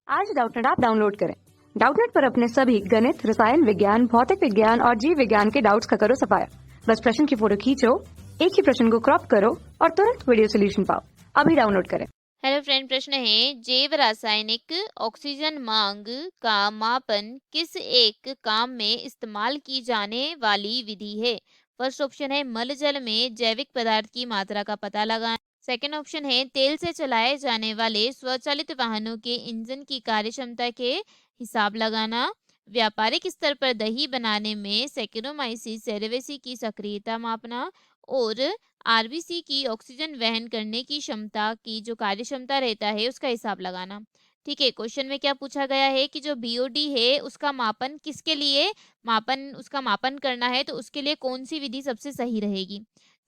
आज Doubtnut app download करें। Doubtnut पर अपने सभी गणित, रसायन विज्ञान, भौतिक विज्ञान और जीव विज्ञान के डाउट्स का करो सफाया। बस प्रश्न की फोटो खींचो, एक ही प्रश्न को क्रॉप करो और तुरंत वीडियो सोल्यूशन पाओ। अभी डाउनलोड करें। हेलो फ्रेंड, प्रश्न है जैव रासायनिक ऑक्सीजन मांग का मापन किस एक काम में इस्तेमाल की जाने वाली विधि है। फर्स्ट ऑप्शन है मल जल में जैविक पदार्थ की मात्रा का पता लगाना। सेकंड ऑप्शन है तेल से चलाए जाने वाले स्वचालित वाहनों के इंजन की कार्यक्षमता के हिसाब लगाना। व्यापारिक स्तर पर दही बनाने में सैकेरोमाइसिस सेरेवेसी की सक्रियता मापना। और आरबीसी की ऑक्सीजन वहन करने की क्षमता की जो कार्य क्षमता रहता है उसका हिसाब लगाना। ठीक है, क्वेश्चन में क्या पूछा गया है कि जो बीओडी है उसका मापन किसके लिए उसका मापन करना है, तो उसके लिए कौन सी विधि सबसे सही रहेगी।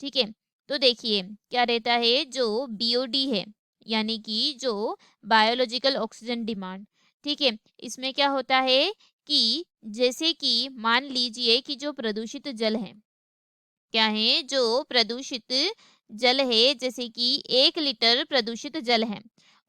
ठीक है, तो देखिए क्या रहता है, जो बीओडी है यानी कि जो बायोलॉजिकल ऑक्सीजन डिमांड। ठीक है, इसमें क्या होता है कि जैसे कि मान लीजिए कि जो प्रदूषित जल है, क्या है, जो प्रदूषित जल है, जैसे कि 1 लीटर प्रदूषित जल है,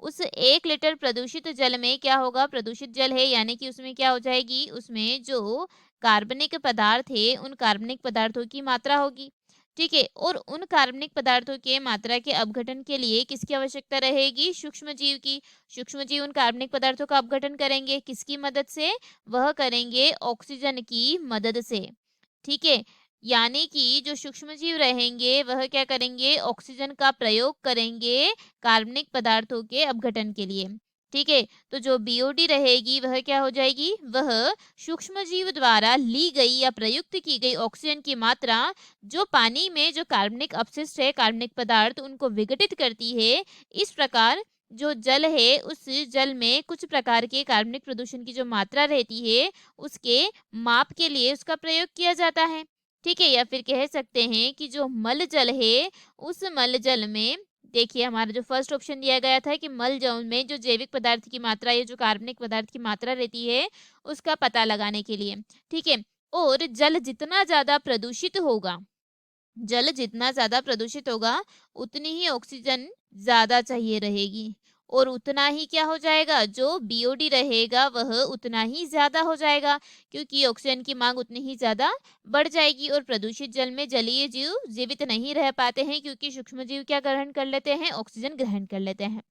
उस 1 लीटर प्रदूषित जल में क्या होगा, प्रदूषित जल है यानी कि उसमें क्या हो जाएगी, उसमें जो कार्बनिक पदार्थ है उन कार्बनिक पदार्थों की मात्रा होगी। ठीक है, और उन कार्बनिक पदार्थों के मात्रा के अपघटन के लिए किसकी आवश्यकता रहेगी, सूक्ष्म जीव की। सूक्ष्म जीव उन कार्बनिक पदार्थों का अपघटन करेंगे किसकी मदद से, वह करेंगे ऑक्सीजन की मदद से। ठीक है, यानी कि जो सूक्ष्मजीव रहेंगे वह क्या करेंगे, ऑक्सीजन का प्रयोग करेंगे कार्बनिक पदार्थों के अपघटन के लिए। ठीक है, तो जो बीओडी रहेगी वह क्या हो जाएगी, वह सूक्ष्मजीव द्वारा ली गई या प्रयुक्त की गई ऑक्सीजन की मात्रा जो पानी में जो कार्बनिक अपशिष्ट है, कार्बनिक पदार्थ, उनको विघटित करती है। इस प्रकार जो जल है उस जल में कुछ प्रकार के कार्बनिक प्रदूषण की जो मात्रा रहती है उसके माप के लिए उसका प्रयोग किया जाता है। ठीक है, या फिर कह सकते हैं कि जो मल जल है उस मल जल में देखिए हमारा जो फर्स्ट ऑप्शन दिया गया था कि मल जल में जो जैविक पदार्थ की मात्रा या जो कार्बनिक पदार्थ की मात्रा रहती है उसका पता लगाने के लिए। ठीक है, और जल जितना ज़्यादा प्रदूषित होगा उतनी ही ऑक्सीजन ज़्यादा चाहिए रहेगी, और उतना ही क्या हो जाएगा, जो बीओडी रहेगा वह उतना ही ज़्यादा हो जाएगा, क्योंकि ऑक्सीजन की मांग उतनी ही ज़्यादा बढ़ जाएगी। और प्रदूषित जल में जलीय जीव जीवित नहीं रह पाते हैं क्योंकि सूक्ष्म जीव क्या ग्रहण कर लेते हैं, ऑक्सीजन ग्रहण कर लेते हैं।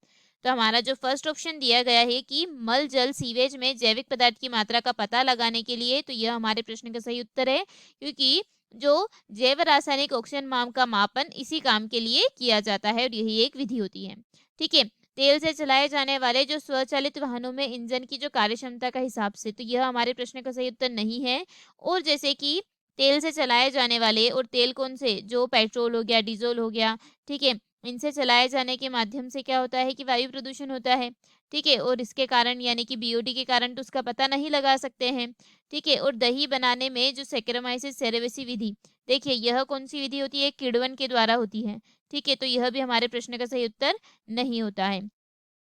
तो हमारा जो फर्स्ट ऑप्शन दिया गया है कि मल जल सीवेज में जैविक पदार्थ की मात्रा का पता लगाने के लिए, तो यह हमारे प्रश्न का सही उत्तर है, क्योंकि जो जैव रासायनिक ऑक्सीजन माप का मापन इसी काम के लिए किया जाता है और यही एक विधि होती है। ठीक है, तेल से चलाए जाने वाले जो स्वचालित वाहनों में इंजन की जो कार्यक्षमता का हिसाब से, तो यह हमारे प्रश्न का सही उत्तर नहीं है। और जैसे कि तेल से चलाए जाने वाले, और तेल कौन से, जो पेट्रोल हो गया, डीजल हो गया, ठीक है, इनसे चलाए जाने के माध्यम से क्या होता है कि वायु प्रदूषण होता है। ठीक है, और इसके कारण यानी कि बीओडी के कारण तो उसका पता नहीं लगा सकते हैं। ठीक है, और दही बनाने में जो सैकेरोमाइसिस सेरेवेसी विधि, देखिए यह कौन सी विधि होती है, किण्वन के द्वारा होती है। ठीक है, तो यह भी हमारे प्रश्न का सही उत्तर नहीं होता है।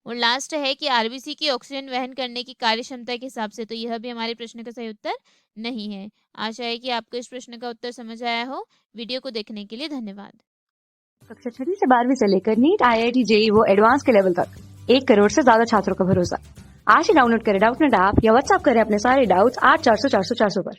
और लास्ट है कि आरबीसी की ऑक्सीजन वहन करने की कार्य क्षमता के हिसाब से, तो यह भी हमारे प्रश्न का सही उत्तर नहीं है। आशा है कि आपको इस प्रश्न का उत्तर समझ आया हो। वीडियो को देखने के लिए धन्यवाद। कक्षा 6 से 12वीं से लेकर नीट, IIT, JEE वो एडवांस के लेवल तक 1 करोड़ से ज्यादा छात्रों का भरोसा। आज ही डाउनलोड करें डाउटनेट ऐप या व्हाट्सएप करें अपने सारे डाउट्स 8400 400 400 पर।